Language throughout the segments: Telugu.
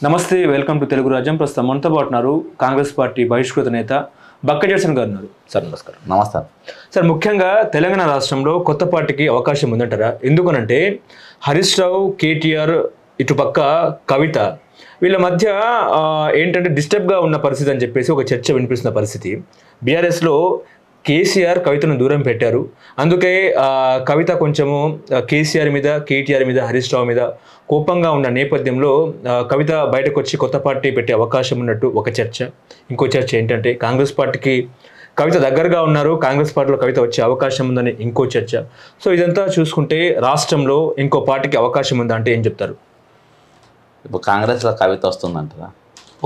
నమస్తే వెల్కమ్ టు తెలుగు రాజ్యం. ప్రస్తుతం మనతో పాటు ఉన్నారు కాంగ్రెస్ పార్టీ బహిష్కృత నేత బక్క జడ్సన్ గారు ఉన్నారు. సార్ నమస్కారం. నమస్కారం సార్, ముఖ్యంగా తెలంగాణ రాష్ట్రంలో కొత్త పార్టీకి అవకాశం ఉందంటారా? ఎందుకనంటే హరీష్ రావు, కేటీఆర్, ఇటుపక్క కవిత వీళ్ళ మధ్య ఏంటంటే డిస్టర్బ్గా ఉన్న పరిస్థితి అని చెప్పేసి ఒక చర్చ వినిపిస్తున్న పరిస్థితి. బీఆర్ఎస్లో కేసీఆర్ కవితను దూరం పెట్టారు. అందుకే కవిత కొంచెము కేసీఆర్ మీద, కేటీఆర్ మీద, హరీష్ రావు మీద కోపంగా ఉన్న నేపథ్యంలో కవిత బయటకు వచ్చి కొత్త పార్టీ పెట్టే అవకాశం ఉన్నట్టు ఒక చర్చ. ఇంకో చర్చ ఏంటంటే కాంగ్రెస్ పార్టీకి కవిత దగ్గరగా ఉన్నారు, కాంగ్రెస్ పార్టీలో కవిత వచ్చే అవకాశం ఉందని ఇంకో చర్చ. సో ఇదంతా చూసుకుంటే రాష్ట్రంలో ఇంకో పార్టీకి అవకాశం ఉందా అంటే ఏం చెప్తారు? ఇప్పుడు కాంగ్రెస్లో కవిత వస్తుందంటారా?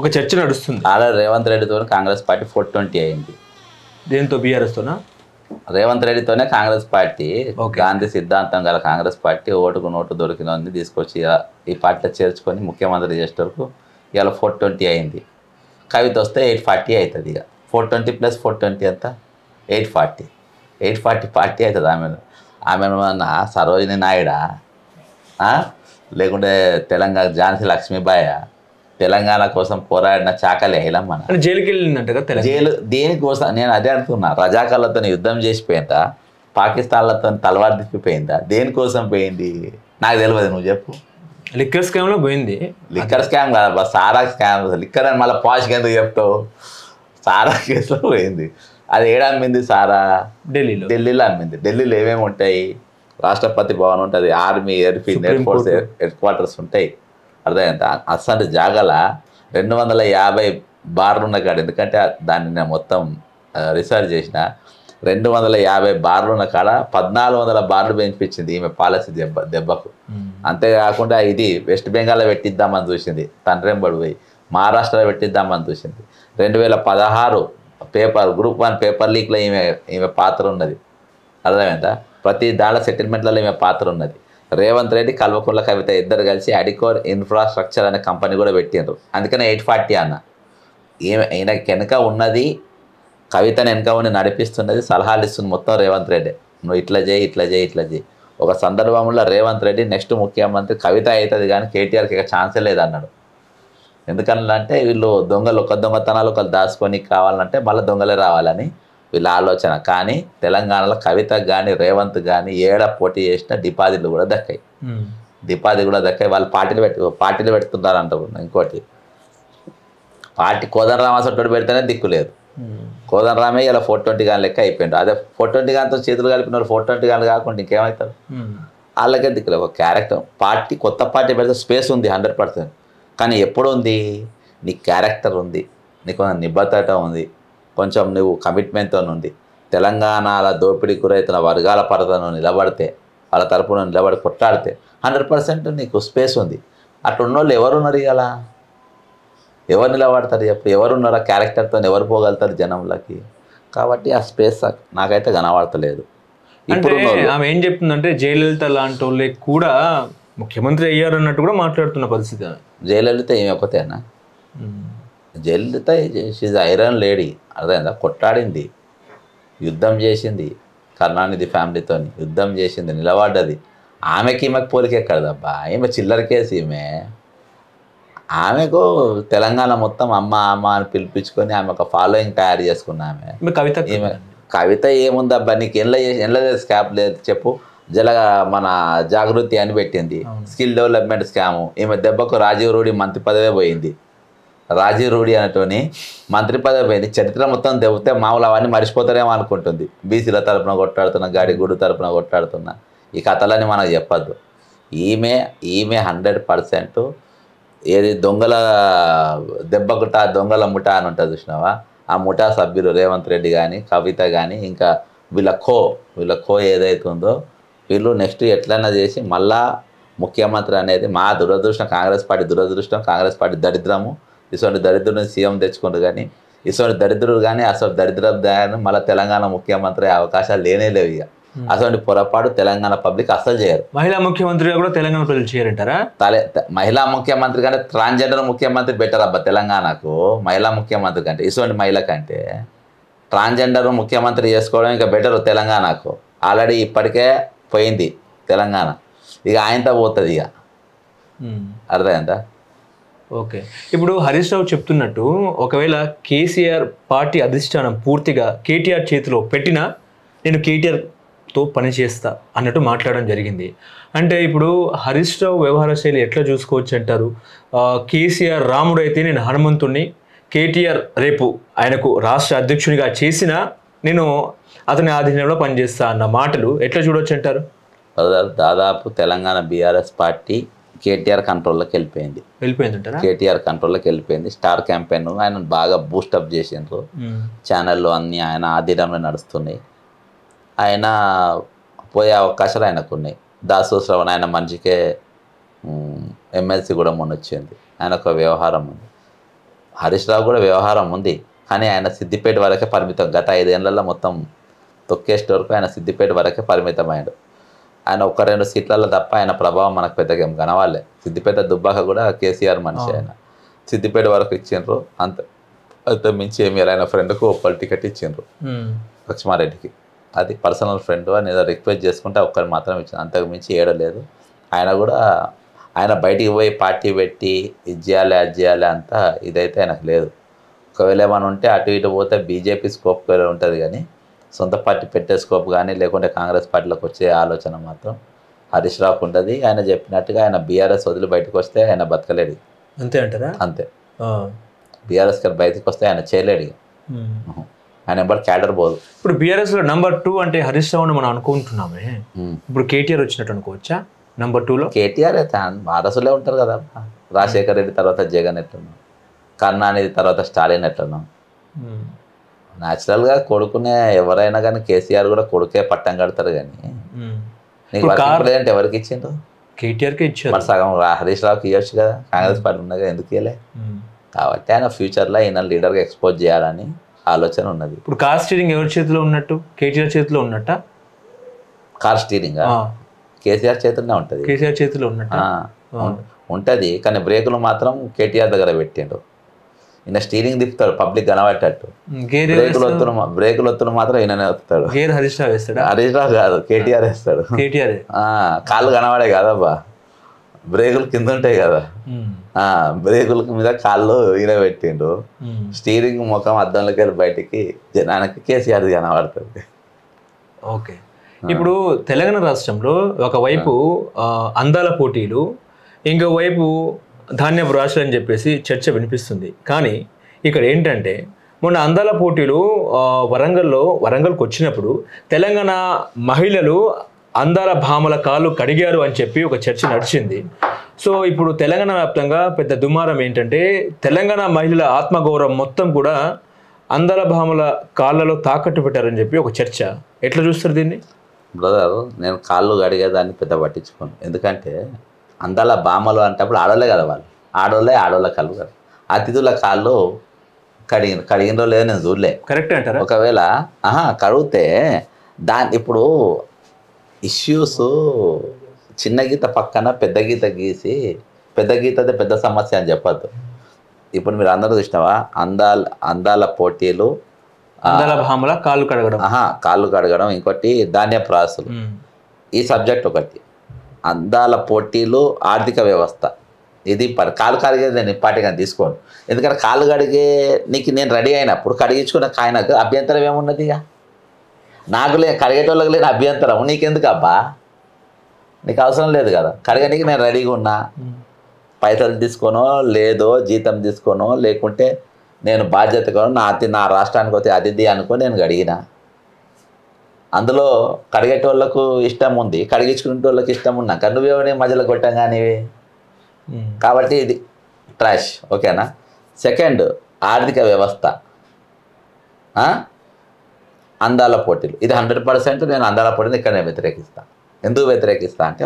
ఒక చర్చ నడుస్తుంది. ఆల్రెడీ రేవంత్ రెడ్డితో కాంగ్రెస్ పార్టీ 420 అయింది. దేంతో? బీఆర్ఎస్తోనా? రేవంత్ రెడ్డితోనే కాంగ్రెస్ పార్టీ, గాంధీ సిద్ధాంతం గల కాంగ్రెస్ పార్టీ ఓటుకు నోటు దొరికినది తీసుకొచ్చి ఈ పార్టీలో చేర్చుకొని ముఖ్యమంత్రి చేసే వరకు ఇవాళ 420 అయింది. కవిత వస్తే 840 అవుతుంది. ఇక 420 + 420 ఎంత? 840 పార్టీ అవుతుంది. ఆమె సరోజిని నాయుడా, లేకుంటే తెలంగాణ ఝాన్సీ లక్ష్మీబాయ, తెలంగాణ కోసం పోరాడిన చాకలి ఐలమ్మ జైలుకి వెళ్ళిందంట. జైలు దేనికోసం? నేను అదే అంటున్నా. రజాకాలతో యుద్ధం చేసిపోయిందా, పాకిస్తాన్లతో తలవారు తిప్పిపోయిందా, దేనికోసం పోయింది నాకు తెలియదు. నువ్వు చెప్పు. లిక్కర్ స్కామ్లో పోయింది. లిక్కర్ స్కామ్ కాదు, సారా స్కామ్. లిక్కర్ అని మళ్ళీ పాష్కి ఎందుకు చెప్తావు? సారా కేసులో పోయింది. అది ఏడా అమ్మింది? సారా ఢిల్లీలో అమ్మింది. ఢిల్లీలో ఏమేమి ఉంటాయి? రాష్ట్రపతి భవన్ ఉంటుంది, army, air force head quarters ఉంటాయి. అర్థమైందా? అసలు జాగల 250 బార్లు ఉన్న కాడ, ఎందుకంటే దాన్ని నేను మొత్తం రీసెర్చ్ చేసిన, 250 బార్లు ఉన్న కాడ 1400 బార్లు పెంచిపించింది ఈమె పాలసీ దెబ్బకు. అంతేకాకుండా ఇది వెస్ట్ బెంగాల్లో పెట్టిద్దామని చూసింది, తండ్రెంబడి పోయి మహారాష్ట్రలో పెట్టిద్దామని చూసింది. 2016 గ్రూప్ 1 పేపర్ లీక్లో ఈమె పాత్ర ఉన్నది. అర్థమైందా? ప్రతి దాంట్లో సెటిల్మెంట్లలో ఈమె పాత్ర ఉన్నది. రేవంత్ రెడ్డి, కల్వకుంట్ల కవిత ఇద్దరు కలిసి అడికోర్ ఇన్ఫ్రాస్ట్రక్చర్ అనే కంపెనీ కూడా పెట్టిండ్రు. అందుకనే 840 అన్న. ఈయన వెనక ఉన్నది, కవితను వెనక ఉండి నడిపిస్తున్నది, సలహాలు ఇస్తుంది మొత్తం రేవంత్ రెడ్డి. నువ్వు ఇట్లా చేయి, ఇట్లా చేయి, ఇట్లా చేయి. ఒక సందర్భంలో రేవంత్ రెడ్డి నెక్స్ట్ ముఖ్యమంత్రి కవిత అవుతుంది కానీ కేటీఆర్కి ఇక ఛాన్సే లేదన్నాడు. ఎందుకనంటే వీళ్ళు దొంగలు, ఒక దొంగతనాలు ఒకళ్ళు దాచుకొని కావాలంటే మళ్ళీ దొంగలే రావాలని వీళ్ళ ఆలోచన. కానీ తెలంగాణలో కవితకు కానీ రేవంత్ కానీ ఏడ పోటీ చేసినా డిపాజిట్లు కూడా దక్కాయి. వాళ్ళు పార్టీలు పెడుతున్నారు అంటారు. ఇంకోటి పార్టీ కోదండరామసొట్టోడు పెడితేనే దిక్కు లేదు. కోదండరామే ఇలా 420 గాని లెక్క అయిపోయింది. అదే 420 గానితో చేతులు కలిపినారు, 420 గాని కాకుండా ఇంకేమవుతారు? వాళ్ళకే దిక్కులేదు. ఒక క్యారెక్టర్ పార్టీ, కొత్త పార్టీ పెడితే స్పేస్ ఉంది 100%. కానీ ఎప్పుడు ఉంది? నీ క్యారెక్టర్ ఉంది, నీకు నిబద్ధత ఉంది, కొంచెం నువ్వు కమిట్మెంట్తో ఉంది. తెలంగాణలో దోపిడీకి గురైతున్న వర్గాల పరతను నిలబడితే, వాళ్ళ తరపున నిలబడి కొట్లాడితే 100% నీకు స్పేస్ ఉంది. అట్లా ఉన్నోళ్ళు ఎవరున్నారు? ఇలా ఎవరు నిలబడతారు చెప్పు? ఎవరున్నారా క్యారెక్టర్తో? ఎవరు పోగలుగుతారు జనంలోకి? కాబట్టి ఆ స్పేస్ నాకైతే కనబడతలేదు. ఇప్పుడు ఆమె ఏం చెప్తుందంటే జయలలిత లాంటి వాళ్ళే కూడా ముఖ్యమంత్రి అయ్యారు అన్నట్టు కూడా మాట్లాడుతున్న పరిస్థితి. జయలలిత ఏమి ఒకతేనా? Jayalalithaa she's iron lady. అర్థమైందా? కొట్లాడింది, యుద్ధం చేసింది, కరుణానిధి ఫ్యామిలీతో యుద్ధం చేసింది, నిలబడ్డది. ఈమెకి పోలిక ఎక్కడదబ్బా? ఈమె చిల్లర కేసు. ఆమెకు తెలంగాణ మొత్తం అమ్మ అమ్మ అని పిలిపించుకొని ఆమె ఒక ఫాలోయింగ్ తయారు చేసుకున్న ఆమె కవిత ఏముందబ్బా? నీకు ఎండ్ల స్కాప్ లేదు చెప్పు. మన జాగృతి అని పెట్టింది, స్కిల్ డెవలప్మెంట్ స్కాము. ఈమె దెబ్బకు రాజీవ్ రూఢి మంత్రి పదవే పోయింది. రాజీవ్ రూఢి అనేటోని మంత్రి పదవి పోయింది. చరిత్ర మొత్తం దెబ్బతే మామూలు అవన్నీ మర్చిపోతారేమో అనుకుంటుంది. బీసీల తరపున కొట్లాడుతున్నా, గుడి తరపున కొట్లాడుతున్నా. ఈ కథలని మనకు చెప్పద్దు. ఈమె 100% ఏది దొంగల దెబ్బకుట, దొంగల ముఠా అని ఉంటుంది చూసినావా? ఆ ముఠా సభ్యులు రేవంత్ రెడ్డి కానీ, కవిత కానీ, ఇంకా వీళ్ళ ఖో ఏదైతే ఉందో, వీళ్ళు నెక్స్ట్ ఎట్లన్నా చేసి మళ్ళా ముఖ్యమంత్రి అనేది మా దురదృష్టం, కాంగ్రెస్ పార్టీ దురదృష్టం, కాంగ్రెస్ పార్టీ దరిద్రము. ఇటువంటి దరిద్రుని సీఎం తెచ్చుకుంటారు కానీ ఇటువంటి దరిద్రుడు కానీ అసలు దరిద్రం మళ్ళీ తెలంగాణ ముఖ్యమంత్రి అవకాశాలు లేనేలేవు. ఇక అటువంటి పొరపాటు తెలంగాణ పబ్లిక్ అస్సలు చేయరు. మహిళా ముఖ్యమంత్రిగా కూడా తెలంగాణ ప్రజలు చేయరంటారా? మహిళా ముఖ్యమంత్రి కంటే ట్రాన్స్జెండర్ ముఖ్యమంత్రి బెటర్ అబ్బా తెలంగాణకు. మహిళా ముఖ్యమంత్రి కంటే, ఇటువంటి మహిళ కంటే ట్రాన్స్జెండర్ ముఖ్యమంత్రి చేసుకోవడం ఇంకా బెటర్ తెలంగాణకు. ఆల్రెడీ ఇప్పటికే పోయింది తెలంగాణ, ఇక ఆయనతో పోతుంది. ఇక అర్థమైందా? ఓకే. ఇప్పుడు హరీష్ రావు చెప్తున్నట్టు ఒకవేళ కేసీఆర్ పార్టీ అధిష్టానం పూర్తిగా కేటీఆర్ చేతిలో పెట్టినా నేను కేటీఆర్తో పని చేస్తా అన్నట్టు మాట్లాడడం జరిగింది. అంటే ఇప్పుడు హరీష్ రావు వ్యవహార శైలి ఎట్లా చూసుకోవచ్చు అంటారు? కేసీఆర్ రాముడు అయితే నేను హనుమంతుణ్ణి, కేటీఆర్ రేపు ఆయనకు రాష్ట్ర అధ్యక్షునిగా చేసినా నేను అతని ఆధీనంలో పనిచేస్తా అన్న మాటలు ఎట్లా చూడవచ్చు అంటారు? దాదాపు తెలంగాణ బీఆర్ఎస్ పార్టీ కేటీఆర్ కంట్రోల్లోకి వెళ్ళిపోయిందంటారా? కేటీఆర్ కంట్రోల్లోకి వెళ్ళిపోయింది. స్టార్ క్యాంపెయిన్ ఆయన బాగా బూస్టప్ చేసిండ్రు. ఛానళ్ళు అన్నీ ఆయన ఆధీనంలో నడుస్తున్నాయి. ఆయన పోయే అవకాశాలు ఆయనకు ఉన్నాయి. దాసు శ్రవణ్ ఆయన మంచికే ఎమ్మెల్సీ కూడా మొన్న వచ్చింది. ఆయన ఒక వ్యవహారం ఉంది. హరీష్ రావు కూడా వ్యవహారం ఉంది, కానీ ఆయన సిద్దిపేట వరకే పరిమితం. గత 5 ఏళ్లలో మొత్తం తొక్కేస్ట్ వరకు ఆయన సిద్దిపేట వరకే పరిమితమైండు. ఆయన 1-2 సీట్లలో తప్ప ఆయన ప్రభావం మనకు పెద్దగా ఏం కనవాలే. సిద్దిపేట దుబ్బాక కూడా కేసీఆర్ మనిషి. ఆయన సిద్దిపేట వరకు ఇచ్చిండ్రు, అంత మించి ఏమి ఆయన ఫ్రెండ్కు ఒక్కరు టికెట్ ఇచ్చిండ్రు, లక్ష్మారెడ్డికి. అది పర్సనల్ ఫ్రెండ్ అని ఏదో రిక్వెస్ట్ చేసుకుంటే ఒక్కరు మాత్రం ఇచ్చింది, అంతకు మించి ఏడలేదు. ఆయన కూడా ఆయన బయటికి పోయి పార్టీ పెట్టి ఇది చేయాలి అది చేయాలి అంతా ఇదైతే ఆయనకు లేదు. ఒకవేళ ఏమైనా ఉంటే అటు ఇటు పోతే బీజేపీ స్కోప్ ఉంటుంది, కానీ సొంత పార్టీ పెట్టే స్కోప్ కానీ లేకుంటే కాంగ్రెస్ పార్టీలోకి వచ్చే ఆలోచన మాత్రం హరీష్ రావుకు ఉంటుంది. ఆయన చెప్పినట్టుగా ఆయన బీఆర్ఎస్ వదిలి బయటకు వస్తే ఆయన బతకలేడు. అంతే అంటారా? అంతే. బీఆర్ఎస్ గారు బయటకు వస్తే ఆయన చేయలేడు. ఆయన ఎవరు క్యాడర్ పోదు. ఇప్పుడు బీఆర్ఎస్లో నెంబర్ 2 అంటే హరీష్ రావు అని మనం అనుకుంటున్నామే. ఇప్పుడు కేటీఆర్ వచ్చినట్టు అనుకోవచ్చా నెంబర్ 2లో? కేటీఆర్ అయితే వారసులే ఉంటారు కదా. రాజశేఖర రెడ్డి తర్వాత జగన్ ఎట్లున్నాం, కరుణానిధి తర్వాత స్టాలిన్ ఎట్లున్నాం. న్యాచురల్గా కొడుకునే ఎవరైనా కానీ కేసీఆర్ కూడా కొడుకే పట్టం కడతారు. కానీ నీకు అంటే ఎవరికి ఇచ్చిండ్రు? కేటీఆర్కే ఇచ్చారు. మరి సగం హరీష్ రావుకి ఇవ్వచ్చు కదా, కాంగ్రెస్ పార్టీ ఉన్నగా ఎందుకు ఇవ్వలే? కాబట్టి ఆయన ఫ్యూచర్లో ఈయన లీడర్గా ఎక్స్పోజ్ చేయాలని ఆలోచన ఉన్నది. ఇప్పుడు కార్ స్టీరింగ్ ఎవరి చేతిలో ఉన్నట్టు? కేటీఆర్ చేతిలో ఉన్నట్ట? కార్ స్టీరింగ్ కేసీఆర్ చేతిలోనే ఉంటుంది. కేసీఆర్ చేతిలో ఉన్నట్టు ఉంటుంది, కానీ బ్రేకులు మాత్రం కేటీఆర్ దగ్గర పెట్టిండు. ఈయన స్టీరింగ్ తిప్పుతాడు పబ్లిక్ కనబట్టేటట్టు. బ్రేకులు ఒత్తును మాత్రం ఈయననే వస్తాడు. గేర్ హరీష్ రావు వేస్తాడు? హరీష్ రావు కాదు, కేటీఆర్ వేస్తాడు. కేటీఆర్ కాళ్ళు కనబడే కదబ్బా, బ్రేకులు కింద ఉంటాయి కదా, బ్రేకుల మీద కాళ్ళు ఈయన పెట్టిండు. స్టీరింగ్ ముఖం అద్దంలోకి వెళ్ళి బయటికి జనానికి కేసీఆర్ కనబడుతుంది. ఓకే. ఇప్పుడు తెలంగాణ రాష్ట్రంలో ఒకవైపు అందాల పోటీలు, ఇంకోవైపు ధాన్యపు రాశులు అని చెప్పేసి చర్చ వినిపిస్తుంది. కానీ ఇక్కడ ఏంటంటే మొన్న అందాల పోటీలు వరంగల్కి వచ్చినప్పుడు తెలంగాణ మహిళలు అందాల భామల కాళ్ళు కడిగారు అని చెప్పి ఒక చర్చ నడిచింది. సో ఇప్పుడు తెలంగాణ వ్యాప్తంగా పెద్ద దుమారం ఏంటంటే తెలంగాణ మహిళల ఆత్మగౌరవం మొత్తం కూడా అందాల భామల కాళ్ళలో తాకట్టు పెట్టారని చెప్పి ఒక చర్చ. ఎట్లా చూస్తారు దీన్ని? బ్రదర్, నేను కాళ్ళు కడిగేదాన్ని పెద్ద పట్టించుకోను. ఎందుకంటే అందాల భామలు అంటప్పుడు ఆడోళ్ళే కదా, వాళ్ళు ఆడోళ్ళ కాళ్ళు కదా. అతిథుల కాళ్ళు కడిగినో లేదో నేను చూడలే. కరెక్ట్ అంటారా? ఒకవేళ కడిగితే ఇప్పుడు ఇష్యూస్ చిన్న గీత పక్కన పెద్ద గీత గీసి పెద్ద గీతదే పెద్ద సమస్య అని చెప్పద్దు. ఇప్పుడు మీరు అందరూ చూసినావా, అందాల పోటీలు, అందాల భామల కాళ్ళు కడగడం, ఇంకోటి ధాన్యపు రాసులు. ఈ సబ్జెక్ట్ ఒకటి. అందాల పోటీలు, ఆర్థిక వ్యవస్థ, ఇది కాలు కడిగేది నేను ఇంపార్టెంట్గా తీసుకోను. ఎందుకంటే కాళ్ళు కడిగే నీకు నేను రెడీ అయినప్పుడు కడిగించుకున్న కాయనకు అభ్యంతరం ఏమున్నది? ఇక నాకు కడిగేటోళ్ళకి లేని అభ్యంతరం నీకెందుకు అబ్బా? నీకు అవసరం లేదు కదా. కడగడానికి నేను రెడీగా ఉన్నా, పైసలు తీసుకోనో లేదో జీతం తీసుకోనో లేకుంటే నేను బాధ్యతగా నా రాష్ట్రానికి వస్తే అతిథి అనుకో నేను కడిగిన. అందులో కడిగేటోళ్ళకు ఇష్టం ఉంది, కడిగించుకునే వాళ్ళకి ఇష్టం ఉన్నాక నువ్వేమని మధ్యలో కొట్టంగానే. కాబట్టి ఇది ట్రాష్. ఓకేనా? సెకండ్, ఆర్థిక వ్యవస్థ, అందాల పోటీలు. ఇది 100% నేను అందాల పోటీని ఇక్కడ వ్యతిరేకిస్తాను. ఎందుకు వ్యతిరేకిస్తా అంటే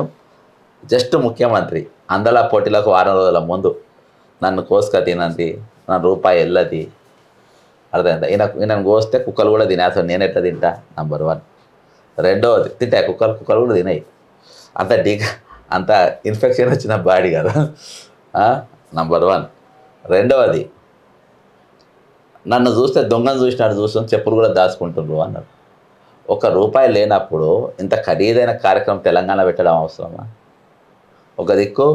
జస్ట్ ముఖ్యమంత్రి అందాల పోటీలకు 6 రోజుల ముందు నన్ను కోసుక తినండి, నా రూపాయి వెళ్ళది, అర్థమైందా? ఈయనను కోస్తే కుక్కలు కూడా తినేస్తాను, నేను ఎట్లా తింటా? నంబర్ 1. రెండవది, తింటాయి కుక్కలు కూడా తినాయి. అంత ఇన్ఫెక్షన్ వచ్చిన బాడీ కదా, నంబర్ 1. రెండవది, నన్ను చూస్తే దొంగను చూసినాడు చూస్తాం, చెప్పులు కూడా దాచుకుంటుండ్రు అన్నారు. ₹1 లేనప్పుడు ఇంత ఖరీదైన కార్యక్రమం తెలంగాణ పెట్టడం అవసరమా? ఒక దిక్కు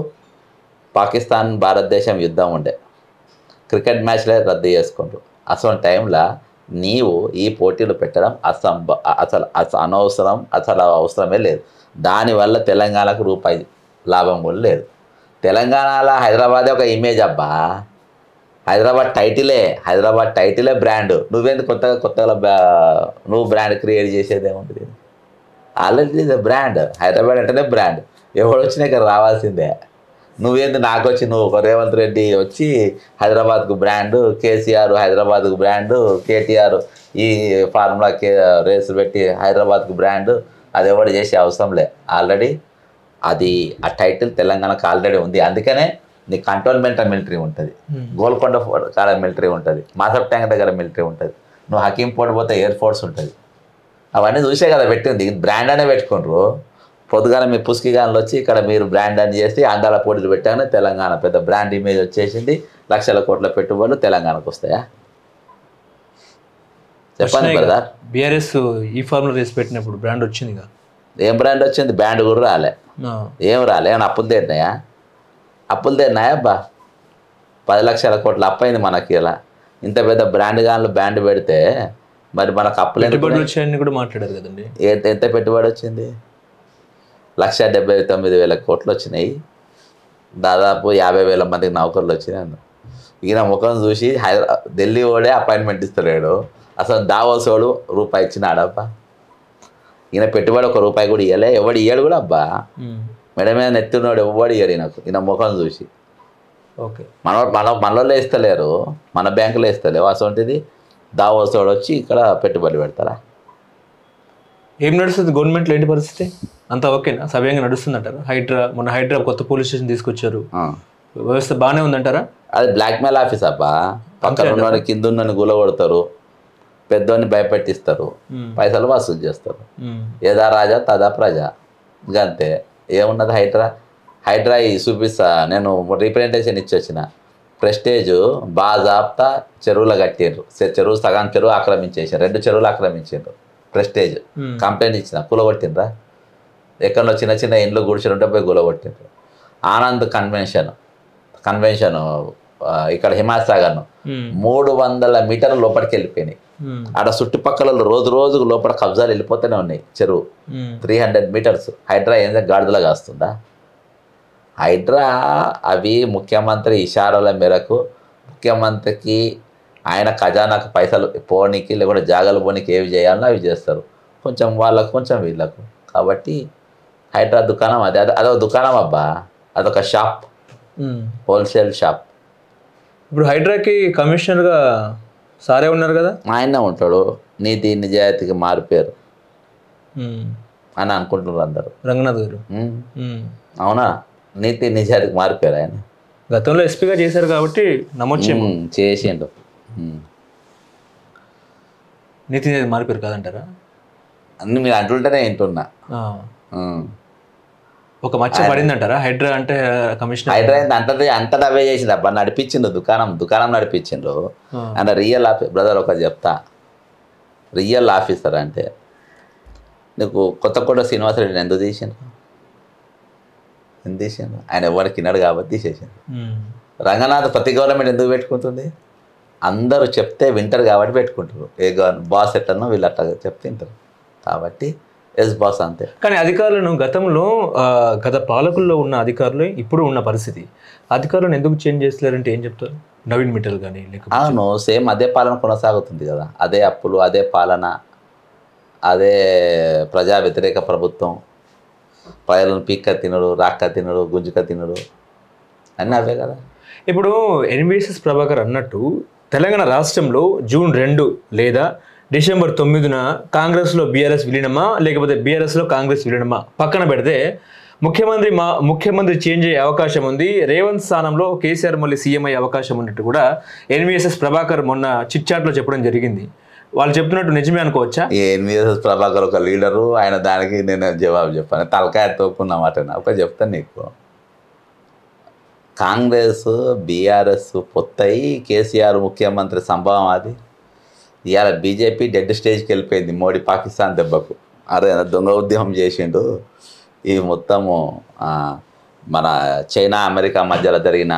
పాకిస్తాన్ భారతదేశం యుద్ధం ఉండే, క్రికెట్ మ్యాచ్లే రద్దు చేసుకుంటారు. అసలు టైంలో నీవు ఈ పోటీలు పెట్టడం అసలు అనవసరం, అసలు అవసరమే లేదు. దానివల్ల తెలంగాణకు రూపాయి లాభం కూడా లేదు. తెలంగాణలో హైదరాబాదే ఒక ఇమేజ్ అబ్బా. హైదరాబాద్ టైటిలే బ్రాండ్. నువ్వేందుకు కొత్తగా నువ్వు బ్రాండ్ క్రియేట్ చేసేది ఏముంటుంది? Already brand. హైదరాబాద్ అంటేనే బ్రాండ్. ఎవడు వచ్చినా ఇక్కడ రావాల్సిందే. నువ్వేంది నాకు వచ్చి నువ్వు ఒక రేవంత్ రెడ్డి వచ్చి హైదరాబాద్కు బ్రాండు, కేసీఆర్ హైదరాబాద్కు బ్రాండు, కేటీఆర్ ఈ ఫార్ములా రేసు పెట్టి హైదరాబాద్కు బ్రాండు, అది ఎవరు చేసే అవసరం లే. ఆల్రెడీ అది ఆ టైటిల్ తెలంగాణకు ఆల్రెడీ ఉంది. అందుకనే నీ కంటోన్మెంట్ మిలిటరీ ఉంటుంది, గోల్కొండ కాడ మిలిటరీ ఉంటుంది, మాసప్ ట్యాంక్ దగ్గర మిలిటరీ ఉంటుంది, నువ్వు హకీంపూర్ పోతే ఎయిర్ ఫోర్స్ ఉంటుంది. అవన్నీ చూసే కదా పెట్టింది. బ్రాండ్ అనే పెట్టుకుంటారు. పొద్దుగాల మీ పుస్కిగాన్లు వచ్చి ఇక్కడ మీరు బ్రాండ్ అని చేసి అందాల పోటీలు పెట్టగానే తెలంగాణ పెద్ద బ్రాండ్ ఇమేజ్ వచ్చేసింది. లక్షల కోట్ల పెట్టుబడులు తెలంగాణకు వస్తాయా? చెప్పండి బ్రదర్. బీఆర్ఎస్ ఈ ఫార్ములా రేస్ పెట్టినప్పుడు బ్రాండ్ వచ్చింది. ఏం బ్రాండ్ వచ్చింది? బ్రాండ్ కూడా రాలే. ఏం రాలే. ఏమన్నా అప్పులు తీరినాయా? అబ్బా. 10 లక్షల కోట్ల అప్పు అయింది మనకి. ఇలా ఇంత పెద్ద బ్రాండ్ పెడితే మరి మనకు అప్పులు వచ్చాయని కూడా మాట్లాడారు కదండి. ఎంత పెట్టుబడి వచ్చింది? 1,79,000 కోట్లు వచ్చినాయి. దాదాపు 50,000 మందికి నౌకర్లు వచ్చినాయి. ఈయన ముఖం చూసి ఢిల్లీ వాడే అపాయింట్మెంట్ ఇస్తలేడు. అసలు దావోస్ వాడు రూపాయి ఇచ్చినాడబ్బా. ఈయన పెట్టుబడి ₹1 కూడా ఇవ్వలే. ఎవడు ఇయ్యాడు కూడా అబ్బా. మెడ మీద నెత్తున్నాడు ఎవడు ఇయ్యాడు ఈయనకు. ఈయన ముఖం చూసి ఓకే మనలో ఇస్తలేరు, మన బ్యాంకులో ఇస్తలేవు. అసలు దావోస్ వాడు వచ్చి ఇక్కడ పెట్టుబడి పెడతారా? ఏం నడుస్తుంది గవర్నమెంట్లో? ఏంటి పరిస్థితి? అంత ఓకేనా? సవ్యంగా నడుస్తుందంటారా? మొన్న హైడ్రా కొత్త పోలీస్ స్టేషన్ తీసుకొచ్చారు, వ్యవస్థ బాగానే ఉందంటారా? అది బ్లాక్మెయిల్ ఆఫీస్ అబ్బా. పక్కన ఉన్న కింద ఉన్న గులగొడతారు, పెద్దోని భయపెట్టిస్తారు, పైసలు వసూలు చేస్తారు. ఏదా రాజా తదా ప్రజ. ఇంకంతే. ఏమున్నది హైడ్రా చూపిస్తా. నేను రిప్రజెంటేషన్ ఇచ్చి వచ్చిన. ప్రెస్టేజ్ బాజాప్తా చెరువులు కట్టిండ్రు. సగం చెరువు ఆక్రమించేసారు, 2 చెరువులు ఆక్రమించారు. ప్రెస్టేజ్ కంప్లైంట్ ఇచ్చిన, కూలగొట్టిండ్రా. ఎక్కడో చిన్న చిన్న ఇండ్లు గుడిసెలు ఉంటే పోయి కూలగొట్టిండ్రు. ఆనంద్ కన్వెన్షన్ ఇక్కడ హిమాసాగర్ను 300 మీటర్ల లోపలికి వెళ్ళిపోయినాయి. ఆడ చుట్టుపక్కల రోజుకు లోపల కబ్జాలు వెళ్ళిపోతూనే ఉన్నాయి. చెరువు 300 మీటర్స్. హైడ్రా ఏంటంటే గాడిదలా కాస్తుందా? హైడ్రా అవి ముఖ్యమంత్రి ఇషారాల మేరకు ముఖ్యమంత్రికి ఆయన ఖజానాకు పైసలు పోనీకి లేకుంటే జాగాలు పోనీకి ఏవి చేయాలో అవి చేస్తారు. కొంచెం వాళ్ళకు కొంచెం వీళ్ళకు. కాబట్టి హైడ్రా దుకాణం అదొక దుకాణం అబ్బా. అదొక షాప్, హోల్సేల్ షాప్. ఇప్పుడు హైడ్రాకి కమిషనర్గా సారే ఉన్నారు కదా, ఆయనే ఉంటాడు. నీతి నిజాయితీకి మారిపోయారు అని అనుకుంటున్నారు అందరు. రంగనాథ్ గారు అవునా? నీతి నిజాయితీకి మారిపోయారు. ఆయన గతంలో ఎస్పీగా చేశారు కాబట్టి నమోదు చేసిండు. నీతి నిజాయితీ మారిపోయారు కాదంటారా? అన్ని మీరు అంటుంటేనే వింటున్నా. ఒక మచ్చ పడిందంటారా హైడ్రా అంటే? కమిషనర్ హైడ్రా అంతటా అవే చేసింది అబ్బా. నడిపించిండు దుకాణం నడిపించిండు. ఆయన రియల్ బ్రదర్ ఒకటి చెప్తా. రియల్ ఆఫీసర్ అంటే నీకు కొత్తకోట శ్రీనివాసరెడ్డిని ఎందుకు తీసిండ్రు? ఆయన ఎవరికి విన్నాడు కాబట్టి తీసేసిండు. రంగనాథ్ ప్రతి గవర్నమెంట్ ఎందుకు పెట్టుకుంటుంది? అందరూ చెప్తే వింటారు కాబట్టి పెట్టుకుంటారు. ఏ బాస్ ఎట్లనో వీళ్ళు అట్లా చెప్తే వింటారు కాబట్టి ఎస్ బాస్ అంతే. కానీ అధికారులను గతంలో గత పాలకుల్లో ఉన్న అధికారులు ఇప్పుడు ఉన్న పరిస్థితి, అధికారులను ఎందుకు చేంజ్ చేస్తలేరంటే ఏం చెప్తారు? నవీన్ మిట్టల్ కానీ అవును, సేమ్ అదే పాలన కొనసాగుతుంది కదా. అదే అప్పులు, అదే పాలన, అదే ప్రజా వ్యతిరేక ప్రభుత్వం. ప్రజలను పీక్క తినడు, రాక్క తినడు, గుంజుక తినడు, అన్నీ అవే కదా. ఇప్పుడు ఎన్విఎస్ఎస్ ప్రభాకర్ అన్నట్టు తెలంగాణ రాష్ట్రంలో జూన్ 2 లేదా డిసెంబర్ 9న కాంగ్రెస్లో బీఆర్ఎస్ విలీనమా లేకపోతే బీఆర్ఎస్లో కాంగ్రెస్ విలీనమా పక్కన పెడితే ముఖ్యమంత్రి చేంజ్ అయ్యే అవకాశం ఉంది. రేవంత్ స్థానంలో కేసీఆర్ మళ్ళీ సీఎం అయ్యే అవకాశం ఉన్నట్టు కూడా ఎన్విఎస్ఎస్ ప్రభాకర్ మొన్న చిట్చాట్లో చెప్పడం జరిగింది. వాళ్ళు చెప్తున్నట్టు నిజమే అనుకోవచ్చా? ఎన్విఎస్ఎస్ ప్రభాకర్ ఒక లీడరు, ఆయన దానికి నేను జవాబు చెప్పాను. తలకాయ తోపున్నమాట. ఒక చెప్తాను నీకు. కాంగ్రెస్ బీఆర్ఎస్ పొత్తయి కేసీఆర్ ముఖ్యమంత్రి సంభవం. అది ఇవాళ బీజేపీ డెడ్ స్టేజ్కి వెళ్ళిపోయింది మోడీ పాకిస్తాన్ దెబ్బకు. అరే దొంగ ఉద్యమం చేసిండు. ఈ మొత్తము మన చైనా అమెరికా మధ్యలో జరిగిన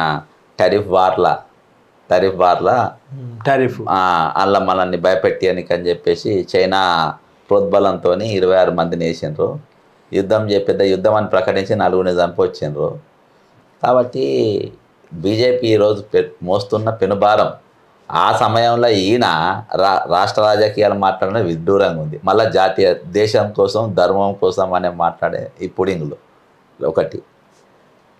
టారిఫ్ వార్ల టారిఫ్ అందులో మనల్ని భయపెట్టియనికి అని చెప్పేసి చైనా ప్రోద్బలంతో 26 మందిని వేసిండ్రు. యుద్ధం అని ప్రకటించి 4 చంపొచ్చిండ్రు. కాబట్టి బీజేపీ ఈరోజు మోస్తున్న పెనుభారం. ఆ సమయంలో ఈయన రాష్ట్ర రాజకీయాలు మాట్లాడడం విడ్డూరంగా ఉంది. మళ్ళీ దేశం కోసం ధర్మం కోసం అనే మాట్లాడే ఈ పుడింగులు ఒకటి.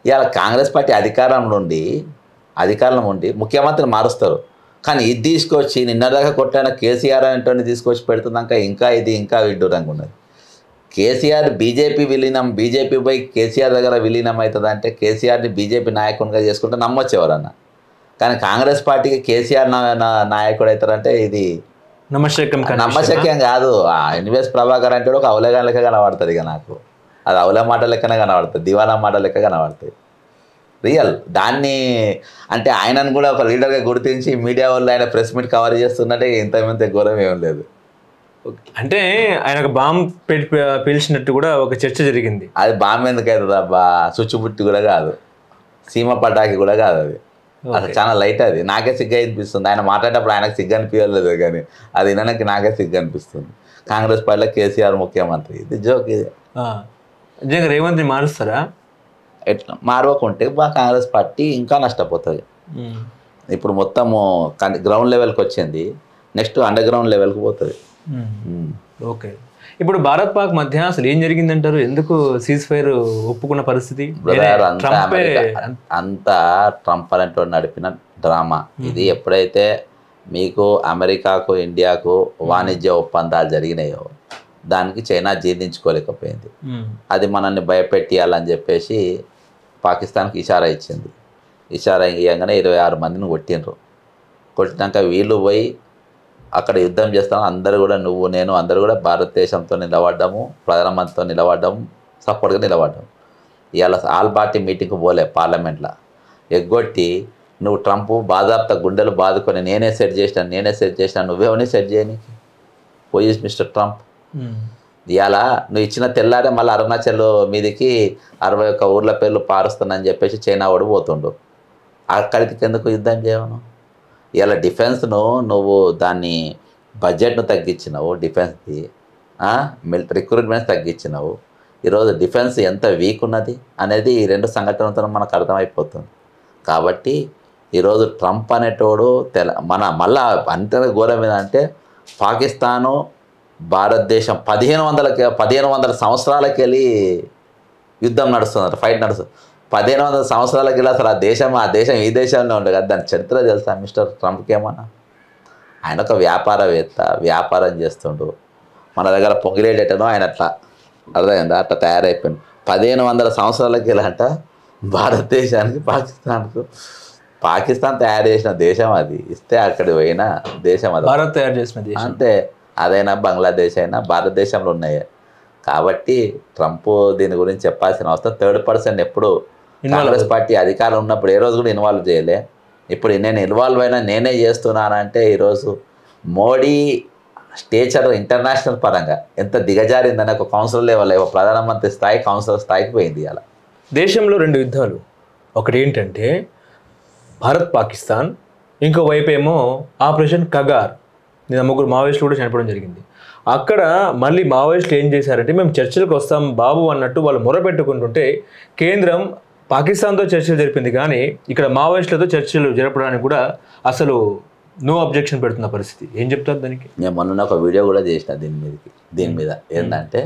ఇవాళ కాంగ్రెస్ పార్టీ అధికారంలో ఉండి ముఖ్యమంత్రిని మారుస్తారు. కానీ ఇది తీసుకొచ్చి నిన్నదాకా కొట్టిన కేసీఆర్ అనేటువంటి తీసుకొచ్చి పెడుతున్నాక ఇంకా విడ్డూరంగా ఉన్నది. కేసీఆర్ బీజేపీ పోయి కేసీఆర్ దగ్గర విలీనం అవుతుంది అంటే కేసీఆర్ని బీజేపీ నాయకునిగా చేసుకుంటే నమ్మొచ్చు ఎవరన్నా. కానీ కాంగ్రెస్ పార్టీకి కేసీఆర్ నాయకుడు అవుతారంటే ఇది నమ్మశక్యం కాదు. ఎన్వీఎస్ ప్రభాకర్ అంటే ఒక అవలేగా లెక్క కనబడుతుంది. ఇక నాకు అది అవలే మాట లెక్కనే కనబడుతుంది, దివానా మాట లెక్క కనబడుతుంది. రియల్ దాన్ని అంటే ఆయనను కూడా ఒక లీడర్గా గుర్తించి మీడియా వాళ్ళు ఆయన ప్రెస్ మీట్ కవర్ చేస్తున్నట్టే ఇంత ఘోరం ఏం లేదు. అంటే ఆయన ఒక బాంబ్ పీల్చినట్టు కూడా ఒక చర్చ జరిగింది. అది బాంబ్ ఎందుకు అవుతుంది అబ్బా, చుచ్చుబుట్టి కూడా కాదు, సీమ పటాకి కూడా కాదు. అది అసలు చాలా లైట్. అది నాకే సిగ్గా అనిపిస్తుంది. ఆయన మాట్లాడేటప్పుడు ఆయనకు సిగ్గు అనిపించలేదు, కానీ అది వినడానికి నాకే సిగ్గు అనిపిస్తుంది. కాంగ్రెస్ పార్టీలో కేసీఆర్ ముఖ్యమంత్రి, ఇది జోక్. ఇది నిజంగా రేవంత్ని మారుస్తారా? ఎట్లా మారవకుంటే కాంగ్రెస్ పార్టీ ఇంకా నష్టపోతుంది. ఇప్పుడు మొత్తము గ్రౌండ్ లెవెల్కి వచ్చింది, నెక్స్ట్ అండర్ గ్రౌండ్ లెవెల్కి పోతుంది. ఓకే, ఇప్పుడు భారత్ పాక్ మధ్య అసలు ఏం జరిగిందంటారు? ఎందుకు సీజ్ ఫైర్ ఒప్పుకున్న పరిస్థితి? అంతా ట్రంప్ అనేటువంటి నడిపిన డ్రామా ఇది. ఎప్పుడైతే మీకు అమెరికాకు ఇండియాకు వాణిజ్య ఒప్పందాలు జరిగినాయో దానికి చైనా జీర్ణించుకోలేకపోయింది. అది మనల్ని భయపెట్టియాలని చెప్పేసి పాకిస్తాన్కి ఇషారా ఇచ్చింది. ఇషారా ఇవ్వగానే 26 మందిని కొట్టినాక వీళ్ళు పోయి అక్కడ యుద్ధం చేస్తాం. అందరూ కూడా నువ్వు నేను అందరూ కూడా భారతదేశంతో నిలబడ్డాము, ప్రధానమంత్రితో నిలబడ్డాము, సపోర్ట్గా నిలబడ్డాము. ఇవాళ ఆల్ పార్టీ మీటింగ్కి పోలే, పార్లమెంట్లో ఎగ్గొట్టి నువ్వు ట్రంప్ బాధాప్త గుండెలు బాదుకొని నేనే సెట్ చేసినా నువ్వేమని సెట్ చేయనీకి పోయి మిస్టర్ ట్రంప్. ఇవాళ నువ్వు ఇచ్చిన తెల్లారే మళ్ళీ అరుణాచల్ మీదికి 61 ఊర్ల పేర్లు పారుస్తానని చెప్పేసి చైనా వాడు పోతుండు. అక్కడికి ఎందుకు యుద్ధం చేయను? ఇవాళ డిఫెన్స్ను నువ్వు దాన్ని బడ్జెట్ను తగ్గించినావు, డిఫెన్స్ది రిక్రూట్మెంట్స్ తగ్గించినావు. ఈరోజు డిఫెన్స్ ఎంత వీక్ ఉన్నది అనేది ఈ 2 సంఘటనలతో మనకు అర్థమైపోతుంది. కాబట్టి ఈరోజు ట్రంప్ అనేటోడు మళ్ళా అంత ఘోరం ఏంటంటే పాకిస్తాను భారతదేశం 1500 సంవత్సరాలకి వెళ్ళి యుద్ధం నడుస్తుంది, ఫైట్ నడుస్తుంది. 1500 సంవత్సరాలకి వెళ్ళి అసలు ఆ దేశం ఈ దేశంలో ఉంటుంది కదా, దాని చరిత్ర తెలుసా మిస్టర్ ట్రంప్కి ఏమన్నా? ఆయన ఒక వ్యాపారవేత్త, వ్యాపారం చేస్తుండు. మన దగ్గర పొంగిలేటనో ఆయన అట్లా అర్థమైందా, అట్లా తయారైపోయింది. 1500 సంవత్సరాలకి వెళ్ళంట భారతదేశానికి పాకిస్తాన్ తయారు చేసిన దేశం అది. ఇస్తే అక్కడికి పోయిన దేశం అది, భారత్ తయారు చేసిన దేశం అంతే. అదైనా బంగ్లాదేశ్ అయినా భారతదేశంలో ఉన్నాయి. కాబట్టి ట్రంప్ దీని గురించి చెప్పాల్సిన అవసరం. థర్డ్ పర్సన్ ఎప్పుడు కాంగ్రెస్ పార్టీ అధికారం ఉన్నప్పుడు ఏ రోజు కూడా ఇన్వాల్వ్ చేయలే. ఇప్పుడు నేను ఇన్వాల్వ్ అయినా నేనే చేస్తున్నానంటే ఈరోజు మోడీ స్టేచర్ ఇంటర్నేషనల్ పరంగా ఎంత దిగజారిందని ఒక కౌన్సిల్ లెవెల్, ప్రధానమంత్రి స్థాయి కౌన్సిలర్ స్థాయికి పోయింది. అలా దేశంలో 2 యుద్ధాలు, ఒకటి ఏంటంటే భారత్ పాకిస్తాన్, ఇంకో వైపు ఏమో ఆపరేషన్ కగార్. 3 మావోయిస్టులు కూడా చనిపోవడం జరిగింది. అక్కడ మళ్ళీ మావోయిస్టులు ఏం చేశారంటే మేము చర్చలకు వస్తాం బాబు అన్నట్టు వాళ్ళు మొరపెట్టుకుంటుంటే కేంద్రం పాకిస్తాన్తో చర్చలు జరిపింది, కానీ ఇక్కడ మావోయిస్టులతో చర్చలు జరపడానికి కూడా అసలు నో అబ్జెక్షన్ పెడుతున్న పరిస్థితి. ఏం చెప్తారు దానికి? నేను మొన్న ఒక వీడియో కూడా చేసిన దీని మీద ఏంటంటే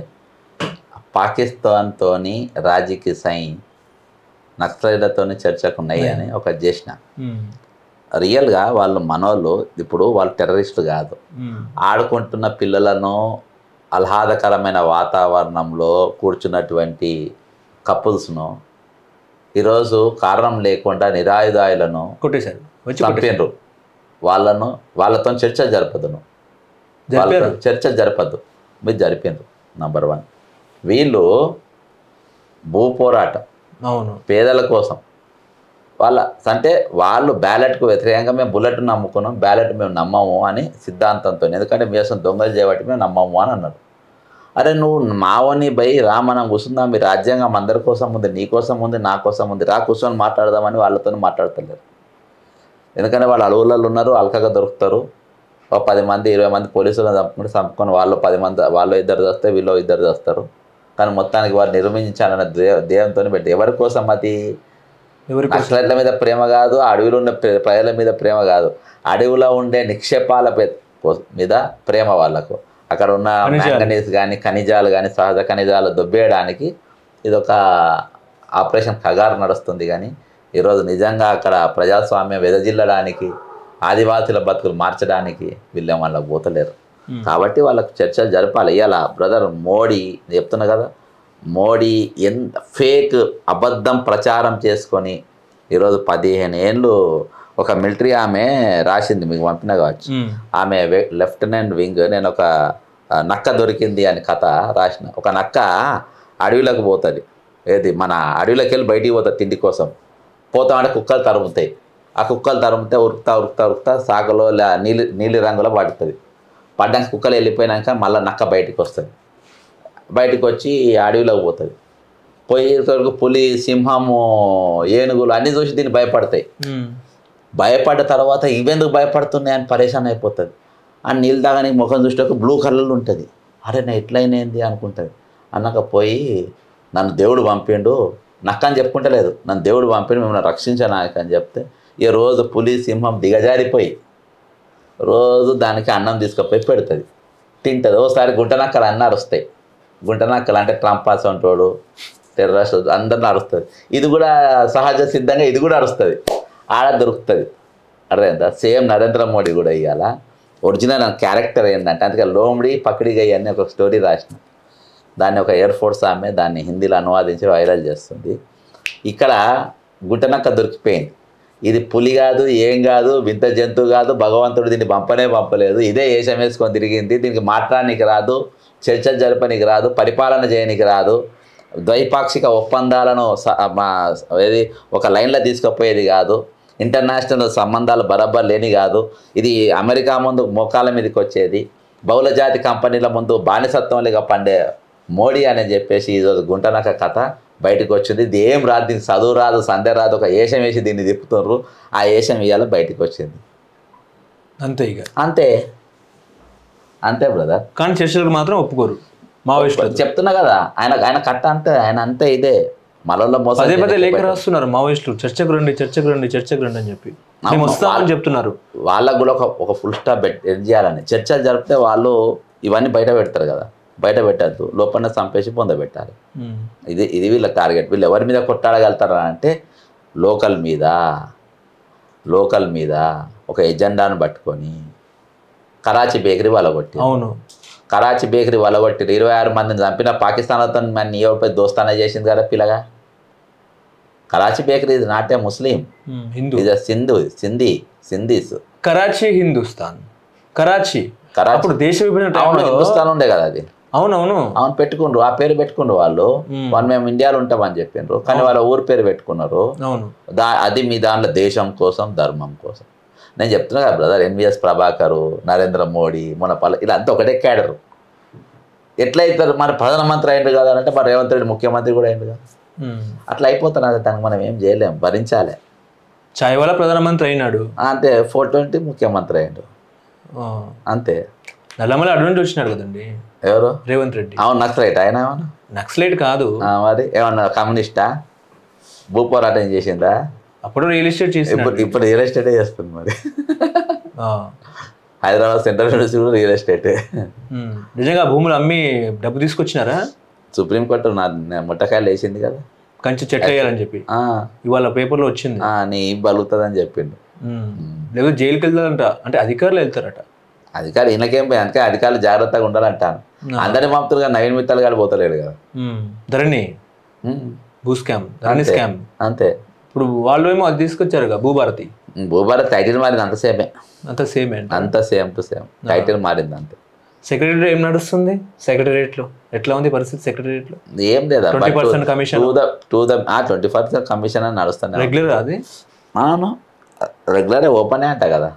పాకిస్తాన్తో రాజీకి సైన్ నక్సలైట్లతో చర్చకు ఉన్నాయి అని ఒక చేసిన. రియల్గా వాళ్ళు మనోళ్ళు ఇప్పుడు వాళ్ళు టెర్రరిస్టులు కాదు. ఆడుకుంటున్న పిల్లలను ఆహ్లాదకరమైన వాతావరణంలో కూర్చున్నటువంటి కపుల్స్ను ఈరోజు కారణం లేకుండా నిరాయుధాయులను కొట్టేశారు, చంపిండ్రు. వాళ్ళతో చర్చ జరపదు, చర్చ జరపద్దు, మీరు జరిపిండ్రు. నంబర్ 1 వీళ్ళు భూ పోరాటం, అవును, పేదల కోసం అంటే వాళ్ళు బ్యాలెట్కు వ్యతిరేకంగా మేము బుల్లెట్ నమ్ముకున్నాం, బ్యాలెట్ మేము నమ్మము అని సిద్ధాంతంతో, ఎందుకంటే మేము దొంగలు చేయబట్టి మేము నమ్మము అని అన్నారు. అరే నువ్వు మావని పోయి రా మనం కూర్చుందాం, మీ రాజ్యాంగం అందరి కోసం ఉంది, నీ కోసం ఉంది, నా కోసం ఉంది, రా కూర్చొని మాట్లాడదామని వాళ్ళతో మాట్లాడతలేరు. ఎందుకంటే వాళ్ళు అడవులలో ఉన్నారు, అల్కగా దొరుకుతారు. ఒక 10 మంది 20 మంది పోలీసులను చంపుకొని వాళ్ళు 10 మంది వాళ్ళు 2 చేస్తే వీళ్ళు 2 చేస్తారు. కానీ మొత్తానికి వారు నిర్మించాలన్న ధ్యేయంతో పెట్టి ఎవరి కోసం అది నక్సలైట్ల మీద ప్రేమ కాదు, అడవిలో ఉన్న ప్రజల మీద ప్రేమ కాదు, అడవిలో ఉండే నిక్షేపాల మీద ప్రేమ వాళ్ళకు. అక్కడ ఉన్న మ్యాంగనీస్ కానీ ఖనిజాలు కానీ సహజ ఖనిజాలు దొబ్బేయడానికి ఇదొక ఆపరేషన్ కగారు నడుస్తుంది. కానీ ఈరోజు నిజంగా అక్కడ ప్రజాస్వామ్యం వెదజిల్లడానికి ఆదివాసుల బతుకులు మార్చడానికి వీళ్ళే వాళ్ళకి పోతలేరు. కాబట్టి వాళ్ళకు చర్చలు జరపాలి. ఇవాళ బ్రదర్ మోడీ చెప్తున్నా కదా, మోడీ ఎంత ఫేక్ అబద్ధం ప్రచారం చేసుకొని ఈరోజు 15 ఏళ్ళు ఒక మిలిటరీ ఆమె రాసింది, మీకు పంపిన కావచ్చు. ఆమె లెఫ్టినెంట్ వింగ్, నేను ఒక నక్క దొరికింది అని కథ రాసిన. ఒక నక్క అడవిలోకి పోతుంది, ఏది మన అడవిలోకి వెళ్ళి బయటికి పోతుంది తిండి కోసం. పోతామంటే కుక్కలు తరుముతాయి. ఆ కుక్కలు తరిమితే ఉరుకుతా సాగులో నీలి రంగులో పడుతుంది. పడ్డానికి కుక్కలు వెళ్ళిపోయినాక మళ్ళీ నక్క బయటికి వస్తుంది. బయటకు వచ్చి అడవిలోకి పోతుంది. పోయేసరికి పులి, సింహము, ఏనుగులు అన్నీ చూసి దీన్ని భయపడతాయి. భయపడ్డ తర్వాత ఇవెందుకు భయపడుతున్నాయి అని పరేషాన్ అయిపోతుంది. ఆ నీళ్ళు తాగని ముఖం చూసేటప్పుడు బ్లూ కలర్లో ఉంటుంది. అరే నా ఎట్లయినది అనుకుంటుంది. అన్నాక పోయి నన్ను దేవుడు పంపిండు, నక్క అని చెప్పుకుంటలేదు, నన్ను దేవుడు పంపిండు మిమ్మల్ని రక్షించడానికి అని చెప్తే ఈ రోజు పులి, సింహం దిగజారిపోయి రోజు దానికి అన్నం తీసుకుపోయి పెడుతుంది, తింటుంది. ఓసారి గుంటనక్కలు అన్నీ అరుస్తాయి. గుంటనక్కలు అంటే ట్రంపాస్ అంటోడు, టెర్రరిస్ట్ అందరిని అరుస్తుంది. ఇది కూడా సహజ సిద్ధంగా ఇది కూడా అరుస్తుంది, ఆడ దొరుకుతుంది. అర్థమైందా? సేమ్ నరేంద్ర మోడీ కూడా ఇవాళ ఒరిజినల్ క్యారెక్టర్ ఏంటంటే, అందుకే లోమ్డి పకడిగై అని ఒక స్టోరీ రాసిన. దాన్ని ఒక ఎయిర్ ఫోర్స్ ఆమె దాన్ని హిందీలో అనువాదించి వైరల్ చేస్తుంది. ఇక్కడ గుంటనక్క దొరికిపోయింది. ఇది పులి కాదు, ఏం కాదు, వింత జంతువు కాదు, భగవంతుడు దీన్ని పంపలేదు. ఇదే వేషం వేసుకొని తిరిగింది. దీనికి మాట్లాడడానికి రాదు, చర్చలు జరపడానికి రాదు, పరిపాలన చేయడానికి రాదు, ద్వైపాక్షిక ఒప్పందాలను ఏది ఒక లైన్లో తీసుకుపోయేది కాదు, ఇంటర్నేషనల్ సంబంధాలు బరాబర్ లేని కాదు. ఇది అమెరికా ముందు మోకాల మీదకి వచ్చేది, బహుళజాతి కంపెనీల ముందు బానిసత్వంగా పండే మోడీ అని చెప్పేసి ఈరోజు గుంటనక్క కథ బయటకు వచ్చింది. ఇది ఏం రాదు, దీనికి చదువు రాదు, సందే రాదు, ఒక ఏషం వేసి దీన్ని తిప్పుతున్నారు. ఆ ఏషం ఇవాళ బయటకు వచ్చింది. అంతే ఇక అంతే బ్రదర్. కానీ చర్చలకు మాత్రం ఒప్పుకోరు మావోయిస్టులు. చెప్తున్నా కదా, ఆయన కట్ట అంతే, ఆయన అంతే ఇదే మళ్ళీ పదే పదే లేఖ రాస్తున్నారు మావోయిస్టులు, చర్చకు రండి అని చెప్పి మేము వస్తామని చెప్తున్నారు. వాళ్ళకు కూడా ఒక ఫుల్ స్టాప్ ఎడ్ చేయాలని. చర్చలు జరిపితే వాళ్ళు ఇవన్నీ బయట పెడతారు కదా, బయట పెట్టద్దు, లోపల చంపేసి పొందబెట్టాలి. ఇది వీళ్ళ టార్గెట్. వీళ్ళు ఎవరి మీద కొట్టాడగలుగుతారా అంటే లోకల్ మీద ఒక ఎజెండాను పట్టుకొని కరాచీ బేకరీ వలగొట్టి, అవును కరాచీ బేకరీ వలగొట్టి 26 మందిని చంపిన పాకిస్తాన్తో మన నియోపై దోస్తానా చేసింది కదా పిల్లగా. కరాచీ బేకరీ ఇది నాట్ ఏ ముస్లిం, ఇది సింధీస్. కరాచీ హిందుస్థాన్, కరాచీ అప్పుడు దేశ విభజన హిందుస్థాన్ ఉండే కదా అది. అవును పెట్టుకుండ్రు, ఆ పేరు పెట్టుకుండ్రు వాళ్ళు మేము ఇండియాలో ఉంటామని చెప్పిండ్రు, కానీ వాళ్ళ ఊరు పేరు పెట్టుకున్నారు. అది మీ దాంట్లో దేశం కోసం, ధర్మం కోసం. నేను చెప్తున్నా కదా బ్రదర్, ఎన్విఎస్ ప్రభాకరు, నరేంద్ర మోడీ, మునపల్లి ఇలా అంతా ఒకటే క్యాడరు. ఎట్లా అవుతారు? మరి ప్రధానమంత్రి అయిండు కదా అంటే మరి రేవంత్ రెడ్డి ముఖ్యమంత్రి కూడా అయిండు కదా. అట్లా అయిపోతున్నది. దానికి మనం ఏం చేయలేం, భరించాలి. చాయ్ వాళ్ళ ప్రధానమంత్రి అయినాడు అంతే, 420 ముఖ్యమంత్రి అయిండు అంతే. నల్లమల అడ్వాంటేజ్ వచ్చినాడు కదండి ఎవరు? రేవంత్ రెడ్డి. అవును, నక్సలైట్ ఆయన. ఏమన్నా నక్సలైట్ కాదు మరి, ఏమన్నా కమ్యూనిస్టా? భూపోరాటం చేసిందా? అప్పుడు రియల్ ఎస్టేట్ చేసి, ఇప్పుడు రియల్ ఎస్టేటే చేస్తుంది. మరి హైదరాబాద్ సెంట్రల్ యూనివర్సిటీ కూడా రియల్ ఎస్టేటే. నిజంగా భూములు అమ్మి డబ్బు తీసుకొచ్చినారా? సుప్రీంకోర్టు ముట్టకాయలు వేసింది కదా, కంచి చెట్టు వేయాలని చెప్పి. ఇవాళ పేపర్లో వచ్చింది, నీ బలుగుతుందని చెప్పిండు. లేకపోతే జైలుకి వెళ్తారంట, అంటే అధికారులు వెళ్తారట. అధికారులు ఈయనకేం పోయి, అందుకే అధికారులు జాగ్రత్తగా ఉండాలంటాను. అందరినీ పంపుతారు కదా, నవీన్ మిత్తాలు గారు పోతలేడు కదా. ధరణి స్కామ్ అంతే. ఇప్పుడు వాళ్ళు ఏమో అది తీసుకొచ్చారు కదా, భూభారతి టైటిల్ మారింది, అంత సేమ్ టు సేమ్ టైటిల్ మారింది అంతే. సెక్రటరీ ఏం నడుస్తుంది? సెక్రటరియట్ లో ఎట్లా ఉంది పరిస్థితి? సెక్రటరియట్ లో ఏం లేదా, 20% కమిషన్ 20% కమిషన్ అని నడుస్తుంది. రెగ్యులర్ అది? రెగ్యులర్ ఓపెనే అంట కదా.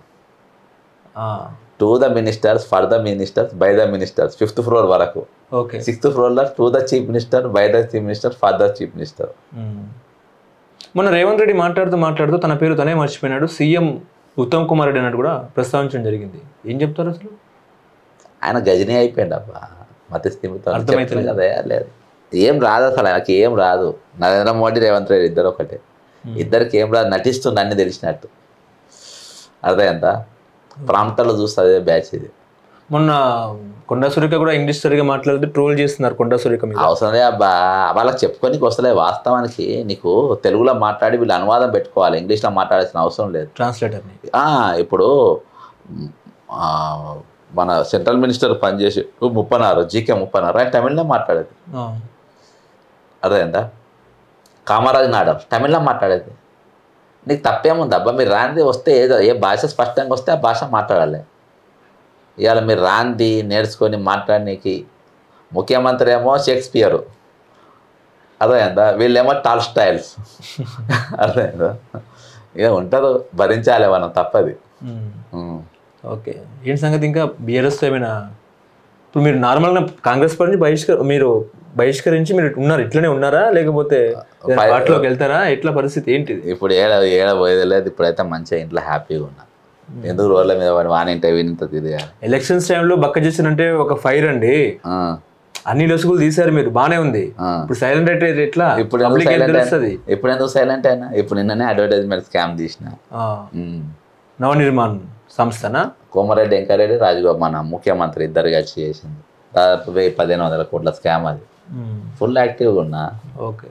To the ministers, for the ministers, by the ministers, 5th floor వరకు. ఓకే. 6th ఫ్లోర్లో to the chief minister, by the chief minister, for the chief minister. మొన్న రేవంత్ రెడ్డి మాట్లాడుతూ తన పేరు తనే మర్చిపోయినాడు, సీఎం ఉత్తమ్ కుమార్ రెడ్డి అన్నట్టు కూడా ప్రస్తావించడం జరిగింది. ఏం చెప్తారు అసలు? ఆయన గజనీ అయిపోయింది అబ్బా, మతస్థిమితో అర్థమైతే కదా. లేదు, ఏం రాదు అసలు, ఆయనకి ఏం రాదు. నరేంద్ర మోడీ, రేవంత్ రెడ్డి ఇద్దరు ఒకటే. ఇద్దరికి ఏం రాదు, నటిస్తుంది అన్ని తెలిసినట్టు. అర్థమైందా? ప్రాంతాల్లో చూస్తే అదే బ్యాచ్ ఇది. మొన్న కొండా సురేఖ కూడా ఇంగ్లీష్ సరిగా మాట్లాడితే ట్రోల్ చేస్తున్నారు కొండా సురేఖ మీద. అవసరమే అబ్బా, వాళ్ళకి చెప్పుకోనికి వస్తలే. వాస్తవానికి నీకు తెలుగులో మాట్లాడి వీళ్ళు అనువాదం పెట్టుకోవాలి, ఇంగ్లీష్లో మాట్లాడాల్సిన అవసరం లేదు. ట్రాన్స్లేటర్ని ఇప్పుడు మన సెంట్రల్ మినిస్టర్ పనిచేసి ముప్పనారు, జీకే ముప్పనారు, ఆయన తమిళ్లో మాట్లాడేది. అర్థమైందా? కామరాజ్ నాడర్ తమిళ్లో మాట్లాడేది. నీకు తప్పేముంది అబ్బా? మీరు రాంది వస్తే ఏ భాష స్పష్టంగా వస్తే ఆ భాష మాట్లాడాలి. ఇవాళ మీరు రాంది నేర్చుకొని మాట్లాడడానికి ముఖ్యమంత్రి ఏమో షేక్స్పియరు, అర్థమైందా? వీళ్ళేమో టాల్స్టాయిల్స్, అర్థమైందా? ఇక ఉంటారు, భరించాలి మనం, తప్పది. ఓకే. ఏంటి సంగతి? ఇంకా బీఆర్ఎస్తో ఏమైనా ఇప్పుడు మీరు నార్మల్గా కాంగ్రెస్ పార్టీ బహిష్కరించి మీరు ఉన్నారు, ఇట్లనే ఉన్నారా లేకపోతే పార్టీలోకి వెళ్తారా? ఎట్లా పరిస్థితి ఏంటిది ఇప్పుడు? ఏడ పోయేది లేదు. ఇప్పుడైతే మంచిగా ఇంట్లో హ్యాపీగా ఉన్నా. ఎందుకు రోడ్ల మీద వానింటే వీనింత తిరిగారు. ఎలక్షన్స్ టైంలో బక్క చేసినంటే ఒక ఫైర్ అండి, అన్ని లొసుగులు తీసారు మీరు, బానే ఉంది. ఇప్పుడు సైలెంట్ అయితే ఎట్లా? ఇప్పుడు ఎందుకు సైలెంట్ అయినా? ఇప్పుడు నిన్ననే అడ్వర్టైజ్మెంట్ స్కామ్ తీసిన. నవనిర్మాణ్ సంస్థనా? కోమరెడ్డి వెంకరెడ్డి, రాజగోపాల్ మన ముఖ్యమంత్రి ఇద్దరు కలిసి చేసింది. దాదాపు 1,000-1,500 కోట్ల స్కామ్ అది. ఫుల్ యాక్టివ్గా ఉన్నా. ఓకే.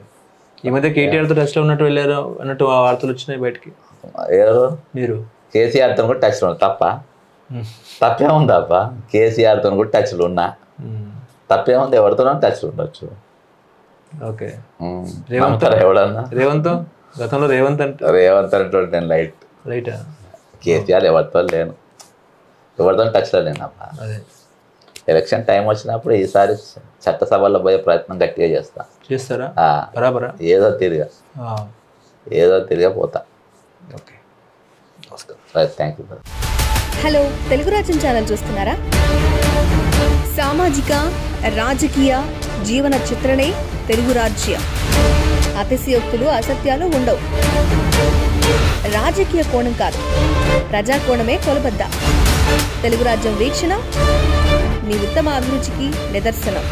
ఈ మధ్య కేటీఆర్తో టచ్లో ఉన్నట్టు వెళ్ళారు అన్నట్టు వార్తలు వచ్చినాయి బయటికి. ఎవరు? మీరు. కేసీఆర్తో కూడా టచ్లో ఉన్నా. తప్పేముంది అప్ప? కేసీఆర్తో కూడా టచ్లో ఉన్నా, తప్పేముంది? ఎవరితోనో టచ్లో ఉండొచ్చు. ఓకే. ఎవడన్నా రేవంత్ గతంలో రేవంత్ అంటే నేను లైటా. కేసీఆర్ ఎవరితో లేను, ఎవరితో టచ్లో లేను అప్ప. ఎలక్షన్ టైం వచ్చినప్పుడు ఈసారి చట్టసభల్లో పోయే ప్రయత్నం గట్టిగా చేస్తారా? బరాబరా ఏదో తిరిగా పోతా. Okay, thank you. Hello, Telugu రాజ్యం ఛానల్ చూస్తున్నారా? సామాజిక రాజకీయ జీవన చిత్రణే తెలుగు రాజ్యం. అతిశయోక్తులు అసత్యాలు ఉండవు. రాజకీయ కోణం కాదు, ప్రజా కోణమే కొలబద్ద. తెలుగు రాజ్యం వీక్షణ మీ ఉత్తమ అభిరుచికి నిదర్శనం.